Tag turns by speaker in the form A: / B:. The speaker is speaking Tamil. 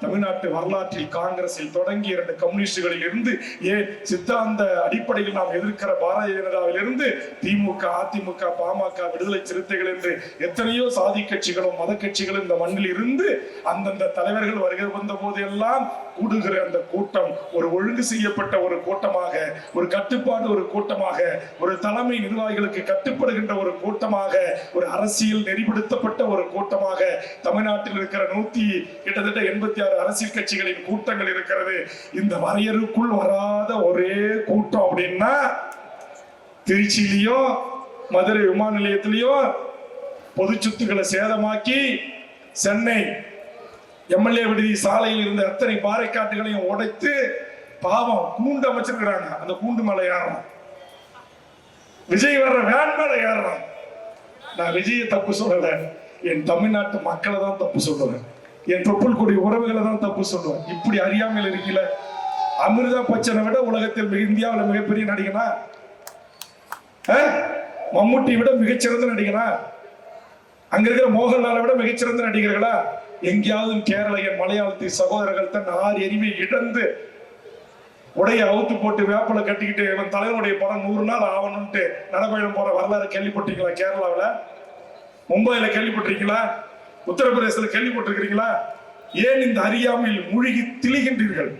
A: தமிழ்நாட்டு வரலாற்றில் காங்கிரஸில் தொடங்கி 2 கம்யூனிஸ்டுகளில் இருந்து சித்தாந்த அடிப்படையில் நாம் எதிர்க்கிற பாரதிய ஜனதாவில் இருந்து திமுக, அதிமுக, பாமக, விடுதலை சிறுத்தைகள் என்று எத்தனையோ சாதி கட்சிகளும் மத கட்சிகளும் இந்த மண்ணில் இருந்து அந்தந்த தலைவர்கள் வருகை வந்த போதெல்லாம் கூடுகிற அந்த கூட்டம் ஒரு ஒழுங்கு செய்யப்பட்ட ஒரு கூட்டமாக, ஒரு கட்டுப்பாடு ஒரு கூட்டமாக, ஒரு தலைமை நிர்வாகிகளுக்கு கட்டுப்படுகின்ற ஒரு கூட்டமாக, ஒரு அரசியல் நெறிப்படுத்தப்பட்ட ஒரு கூட்டமாக தமிழ்நாட்டில் இருக்கிற கிட்டத்தட்ட 86 அரசியல் கட்சிகளின் கூட்டங்கள் இருக்கிறது. இந்த வரையறுக்குள் வராத ஒரே கூட்டம் அப்படின்னா திருச்சியிலையும் மதுரை விமான நிலையத்திலையும் பொது சொத்துக்களை சேதமாக்கி சென்னை எம்எல்ஏ விடுதி சாலையில் இருந்த அத்தனை பாறைக்காட்டுகளையும் உடைத்து பாவம் கூண்டு அமைச்சிருக்கிறாங்க. அந்த கூண்டு மேல ஏறணும், விஜய் வர்ற வேன் மேல ஏறணும். நான் விஜயை தப்பு சொல்லல, என் தமிழ்நாட்டு மக்களை தான் தப்பு சொல்லுவேன், என் தொப்புள் கொடி உறவுகளை தான் தப்பு சொல்லுவேன். இப்படி அறியாமல் இருக்கல. அமிர்தா பச்சனை விட உலகத்தில் இந்தியாவில் மிகப்பெரிய நடிகனா, மம்முட்டி விட மிகச்சிறந்த நடிகனா, அங்க இருக்கிற மோகன்லாலை விட மிகச்சிறந்த நடிகர்களா? எங்கேயாவது கேரளைய மலையாளத்தி சகோதரர்கள் தன் 6 எரிவை இழந்து உடைய அவுத்து போட்டு வேப்பலை கட்டிக்கிட்டு இவன் தலைவனுடைய படம் 100 நாள் ஆகணும்ட்டு நடைபயணம் போற வரலாறு கேள்விப்பட்டீங்களா? கேரளாவில், மும்பையில கேள்விப்பட்டிருக்கீங்களா? உத்தரப்பிரதேசத்துல கேள்விப்பட்டிருக்கிறீங்களா? ஏன் இந்த அறியாமையில் மூழ்கி திளிகின்றீர்கள்?